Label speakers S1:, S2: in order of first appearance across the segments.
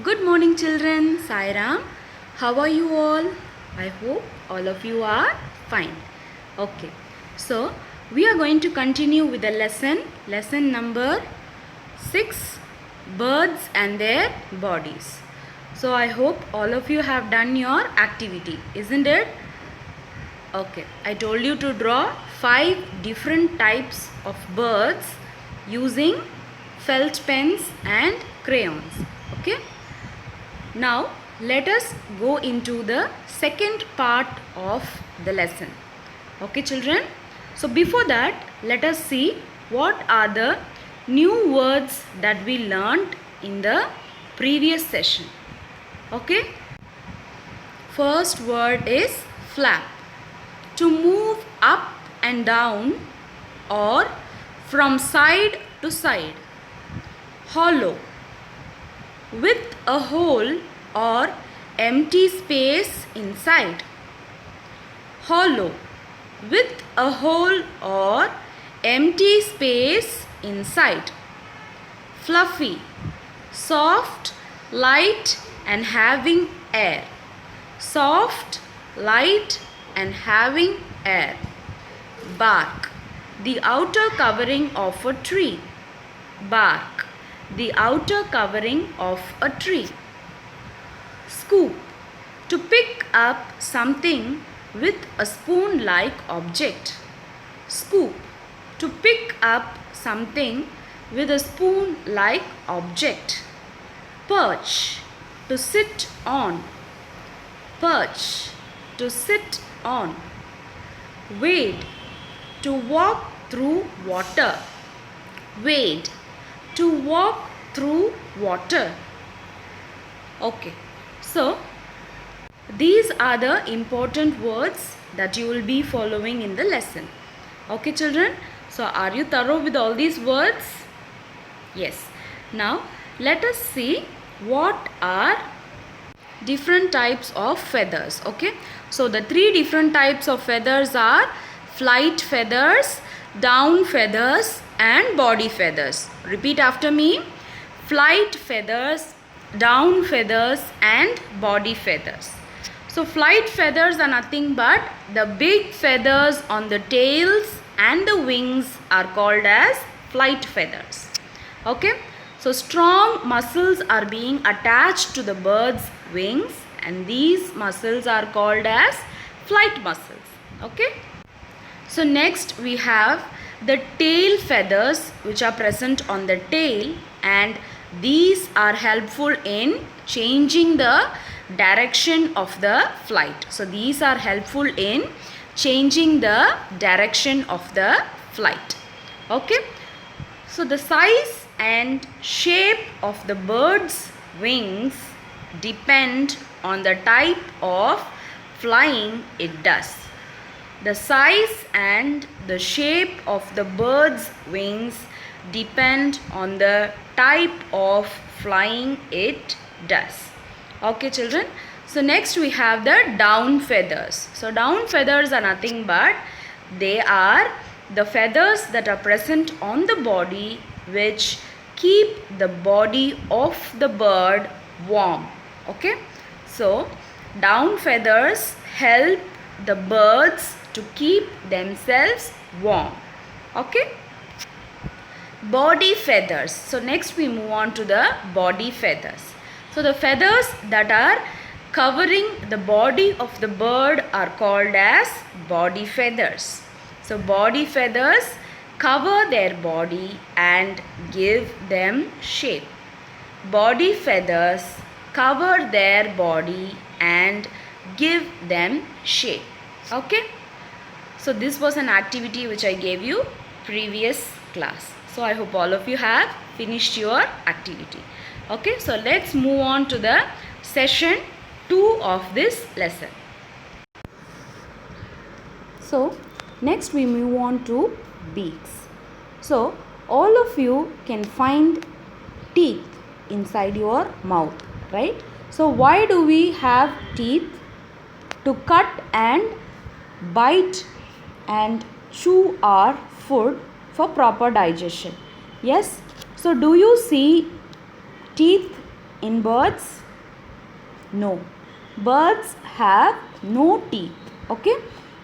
S1: Good morning, children. Sairam. How are you all? I hope all of you are fine. Okay. So, we are going to continue with the lesson number 6, birds and their bodies. So, I hope all of you have done your activity, isn't it? Okay. I told you to draw 5 different types of birds using felt pens and crayons. Okay. Now, let us go into the second part of the lesson. Okay, children? So, before that, let us see what are the new words that we learned in the previous session. Okay? First word is flap. To move up and down or from side to side. Hollow. With a hole or empty space inside. Hollow. With a hole or empty space inside. Fluffy. Soft, light and having air. Soft, light and having air. Bark. The outer covering of a tree. Bark. The outer covering of a tree. Scoop. To pick up something with a spoon-like object. Scoop. To pick up something with a spoon-like object. Perch. To sit on. Perch. To sit on. Wade. To walk through water. Wade. To walk through water. Okay. So, these are the important words that you will be following in the lesson. Okay, children? So, are you thorough with all these words? Yes. Now, let us see what are different types of feathers. Okay. So, the 3 different types of feathers are flight feathers, down feathers and body feathers. Repeat after me. Flight feathers, down feathers and body feathers. So flight feathers are nothing but the big feathers on the tails and the wings are called as flight feathers. Okay. So strong muscles are being attached to the bird's wings and these muscles are called as flight muscles. Okay. So next we have the tail feathers which are present on the tail and these are helpful in changing the direction of the flight. So these are helpful in changing the direction of the flight. Okay. So the size and shape of the bird's wings depend on the type of flying it does. The size and the shape of the bird's wings depend on the type of flying it does. Okay, children. So next we have the down feathers. So down feathers are nothing but they are the feathers that are present on the body which keep the body of the bird warm. Okay. So down feathers help the birds to keep themselves warm. Okay. Body feathers. So next we move on to the body feathers. So the feathers that are covering the body of the bird are called as body feathers. So body feathers cover their body and give them shape. Body feathers cover their body and give them shape. Okay. So this was an activity which I gave you previous class. So I hope all of you have finished your activity. Okay. So let's move on to the session 2 of this lesson. So next we move on to beaks. So all of you can find teeth inside your mouth, right? So why do we have teeth? To cut and bite and chew our food for proper digestion. Yes. So do you see teeth in birds? No. Birds have no teeth. Okay?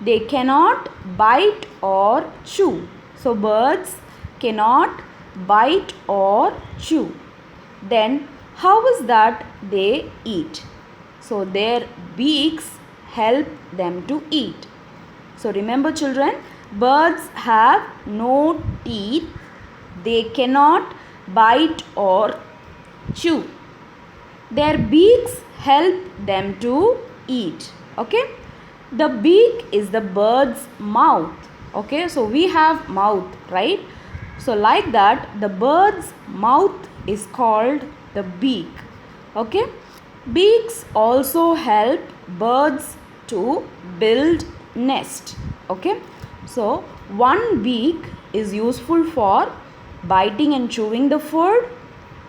S1: They cannot bite or chew. So birds cannot bite or chew. Then how is that they eat? So their beaks help them to eat. So remember children, birds have no teeth. They cannot bite or chew. Their beaks help them to eat. Okay? The beak is the bird's mouth. Okay? So we have mouth, right? So like that, the bird's mouth is called the beak. Okay? Beaks also help birds to build nest. Okay? So one beak is useful for biting and chewing the food,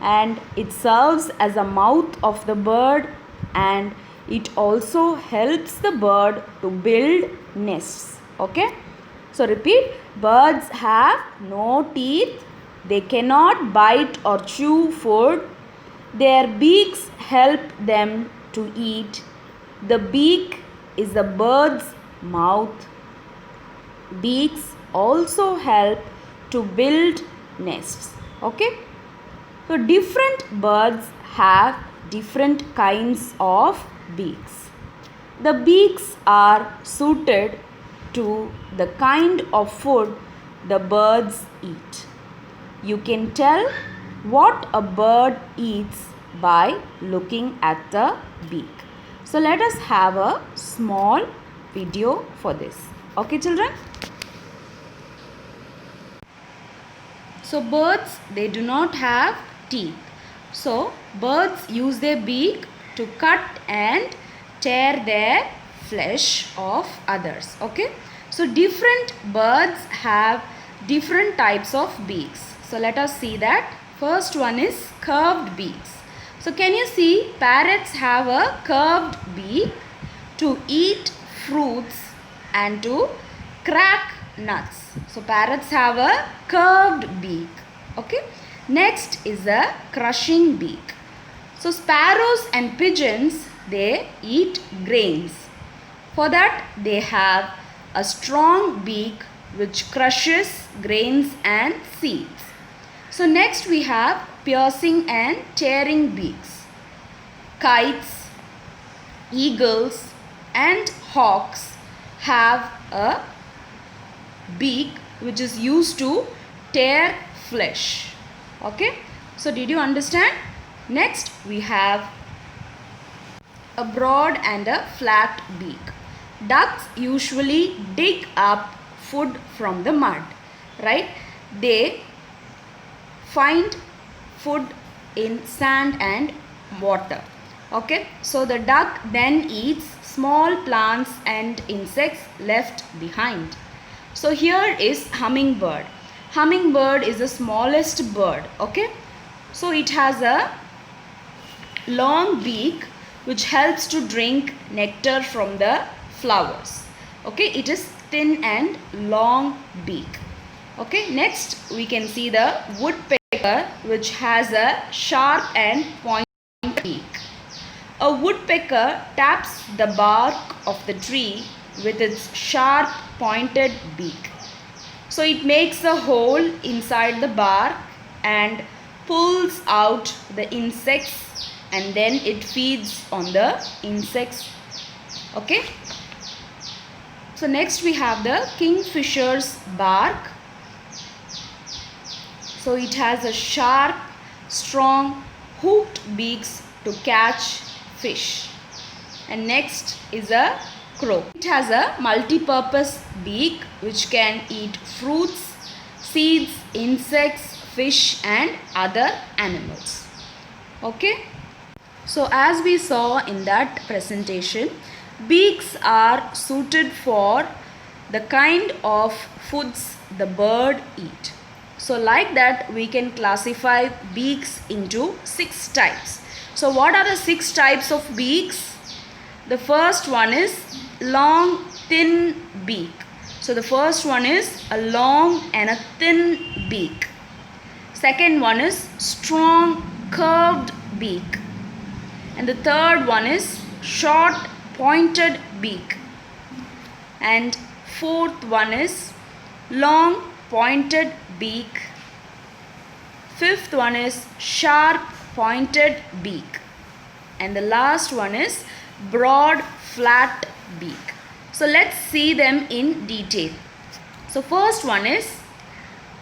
S1: and it serves as a mouth of the bird, and it also helps the bird to build nests. Okay? So repeat, birds have no teeth. They cannot bite or chew food. Their beaks help them to eat. The beak is the bird's mouth. Beaks also help to build nests. Okay? So different birds have different kinds of beaks. The beaks are suited to the kind of food the birds eat. You can tell what a bird eats by looking at the beak. So let us have a small video for this. Okay children? So birds, they do not have teeth. So birds use their beak to cut and tear their flesh of others. Okay? So different birds have different types of beaks. So let us see that. First one is curved beaks. So can you see, parrots have a curved beak to eat fruits and to crack nuts. So parrots have a curved beak. Okay. Next is a crushing beak. So sparrows and pigeons, they eat grains. For that they have a strong beak which crushes grains and seeds. So next we have piercing and tearing beaks. Kites, eagles and hawks have a beak which is used to tear flesh. Okay? So did you understand? Next we have a broad and a flat beak. Ducks usually dig up food from the mud, right? They find food in sand and water. Okay? So the duck then eats small plants and insects left behind. So here is hummingbird. Hummingbird is the smallest bird. Okay? So it has a long beak which helps to drink nectar from the flowers. Okay? It is thin and long beak. Okay? Next we can see the woodpecker which has a sharp and pointed beak. A woodpecker taps the bark of the tree with its sharp pointed beak. So it makes a hole inside the bark and pulls out the insects, and then it feeds on the insects. Okay? So next we have the kingfisher's bark. So it has a sharp, strong, hooked beaks to catch fish. And next is a crow. It has a multi-purpose beak which can eat fruits, seeds, insects, fish and other animals. Okay? So as we saw in that presentation, beaks are suited for the kind of foods the bird eat. So like that we can classify beaks into 6 types. So what are the 6 types of beaks? The first one is long thin beak. So the first one is a long and a thin beak. Second one is strong curved beak. And the third one is short pointed beak. And fourth one is long pointed beak. Fifth one is sharp pointed beak. And the last one is broad flat beak. So let's see them in detail. So first one is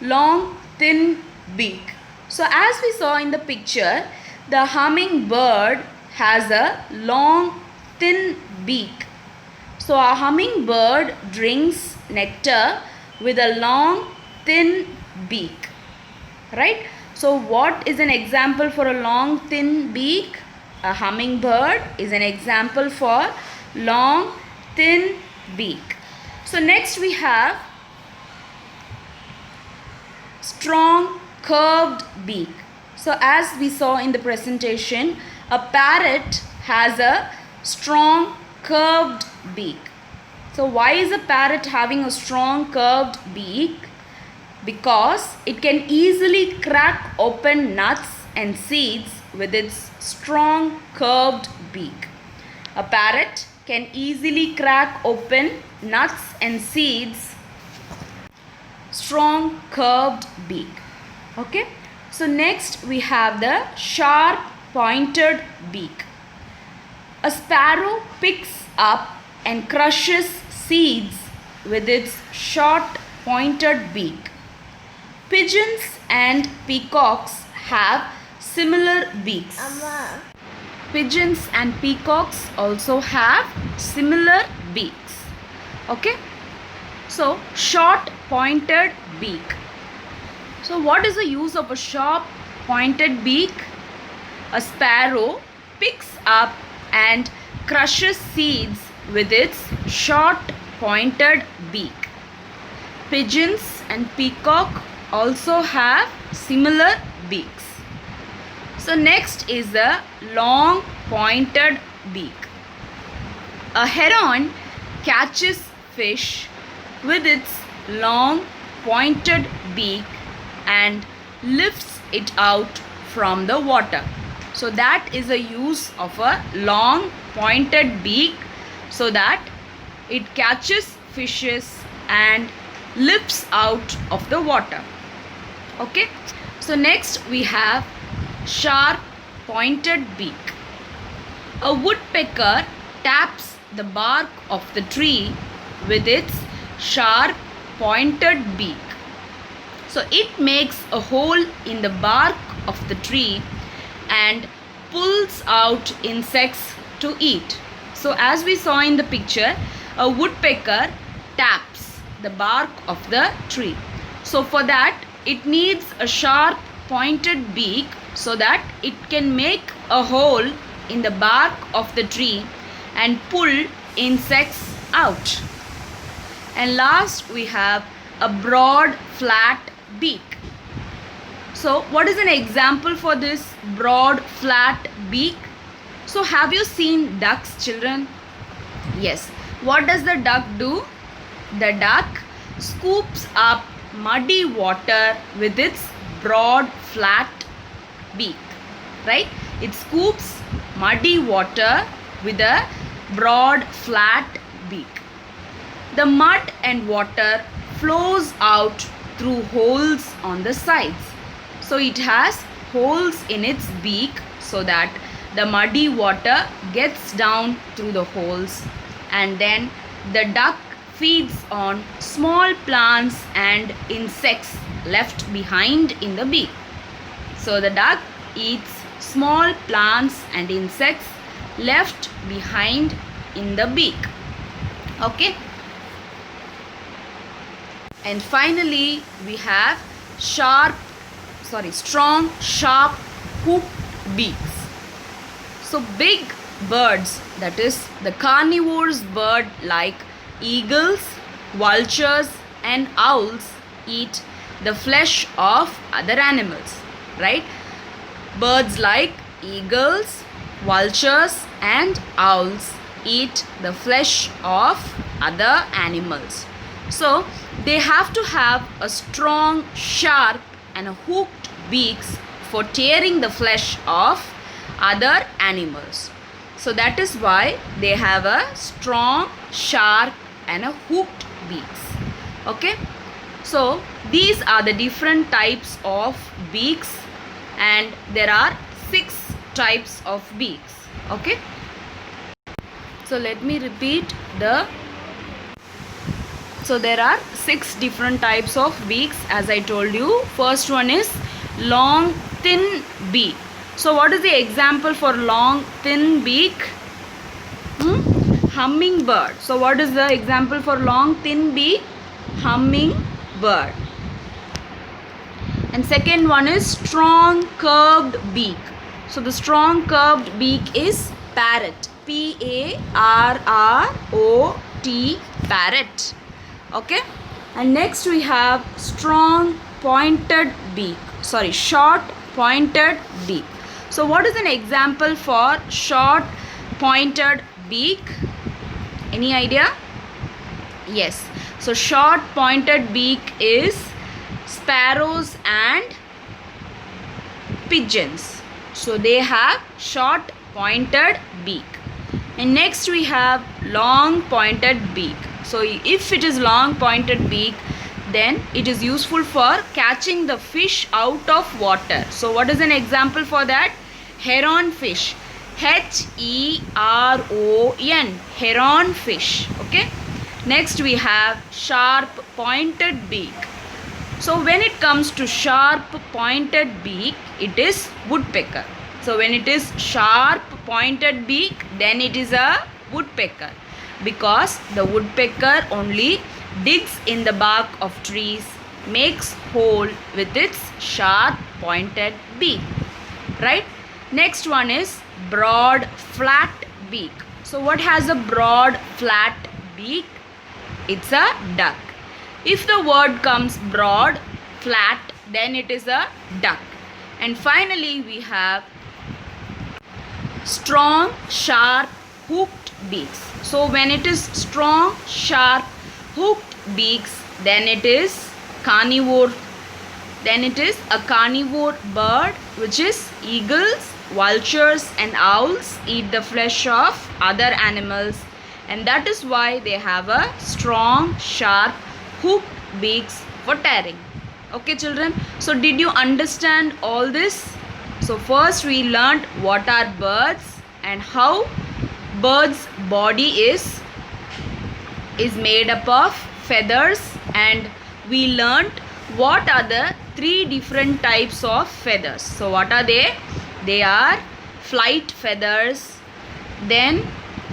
S1: long thin beak. So as we saw in the picture, the hummingbird has a long thin beak. So a hummingbird drinks nectar with a long thin beak, right? So what is an example for a long thin beak? A hummingbird is an example for long thin beak. So next we have strong curved beak. So as we saw in the presentation, a parrot has a strong curved beak. So why is a parrot having a strong curved beak? Because it can easily crack open nuts and seeds with its strong curved beak. A parrot can easily crack open nuts and seeds, strong curved beak. Okay, so next we have the sharp pointed beak. A sparrow picks up and crushes seeds with its short pointed beak. Pigeons and peacocks have similar beaks. Pigeons and peacocks also have similar beaks. Okay, so short pointed beak. So what is the use of a sharp pointed beak? A sparrow picks up and crushes seeds with its short pointed beak. Pigeons and peacock also have similar beaks. So next is the long pointed beak. A heron catches fish with its long pointed beak and lifts it out from the water. So that is a use of a long pointed beak, so that it catches fishes and lifts out of the water. Okay, so next we have sharp pointed beak. A woodpecker taps the bark of the tree with its sharp pointed beak. So it makes a hole in the bark of the tree and pulls out insects to eat. So as we saw in the picture, a woodpecker taps the bark of the tree. So for that it needs a sharp pointed beak so that it can make a hole in the bark of the tree and pull insects out. And last we have a broad flat beak. So what is an example for this broad flat beak? So have you seen ducks, children? Yes. What does the duck do? The duck scoops up muddy water with its broad flat beak, right? It scoops muddy water with a broad flat beak. The mud and water flows out through holes on the sides. So it has holes in its beak so that the muddy water gets down through the holes, and then the duck feeds on small plants and insects left behind in the beak. So the duck eats small plants and insects left behind in the beak. Okay. And finally we have strong sharp hooked beaks. So big birds, that is the carnivorous bird like eagles, vultures and owls, eat the flesh of other animals, right? Birds like eagles, vultures and owls eat the flesh of other animals. So they have to have a strong, sharp and hooked beaks for tearing the flesh of other animals. So that is why they have a strong, sharp and a hooked beaks. Okay. So these are the different types of beaks, and there are 6 types of beaks. Okay. So let me repeat so there are 6 different types of beaks, as I told you. First one is long thin beak. So what is the example for long thin beak? Hummingbird. So what is the example for long thin beak? Hummingbird. And second one is strong curved beak. So the strong curved beak is parrot. P-A-R-R-O-T, parrot. Okay. And next we have strong pointed beak. Sorry, short pointed beak. So what is an example for short pointed beak? Any idea? Yes. So short pointed beak is sparrows and pigeons. So they have short pointed beak. And next we have long pointed beak. So if it is long pointed beak, then it is useful for catching the fish out of water. So what is an example for that? Heron fish. H-E-R-O-N, heron fish. Okay. Next we have sharp pointed beak. So when it comes to sharp pointed beak, it is woodpecker. So when it is sharp pointed beak, then it is a woodpecker, because the woodpecker only digs in the bark of trees, makes hole with its sharp pointed beak. Right? Next one is broad flat beak. So what has a broad flat beak? It's a duck. If the word comes broad, flat, then it is a duck. And finally we have strong, sharp, hooked beaks. So when it is strong, sharp, hooked beaks, then it is carnivore. Then it is a carnivore bird, which is eagles, vultures and owls eat the flesh of other animals, and that is why they have a strong, sharp, hooked beaks for tearing. Okay children, so did you understand all this? So first we learnt what are birds and how bird's body is made up of feathers, and we learnt what are the 3 different types of feathers. So what are they? They are flight feathers, then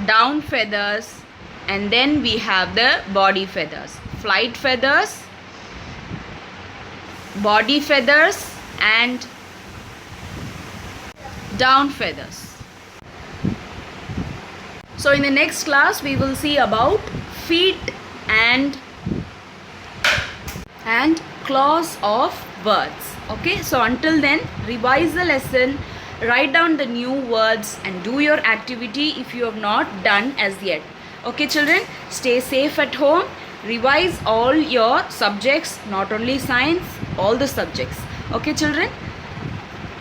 S1: down feathers, and then we have the body feathers. Flight feathers, body feathers and down feathers. So in the next class we will see about feet and claws of birds. Okay, so until then, revise the lesson, write down the new words and do your activity if you have not done as yet. Okay children, stay safe at home. Revise all your subjects, not only science, all the subjects. Okay children,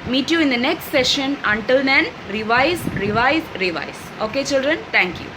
S1: meet you in the next session. Until then, revise. Okay children, thank you.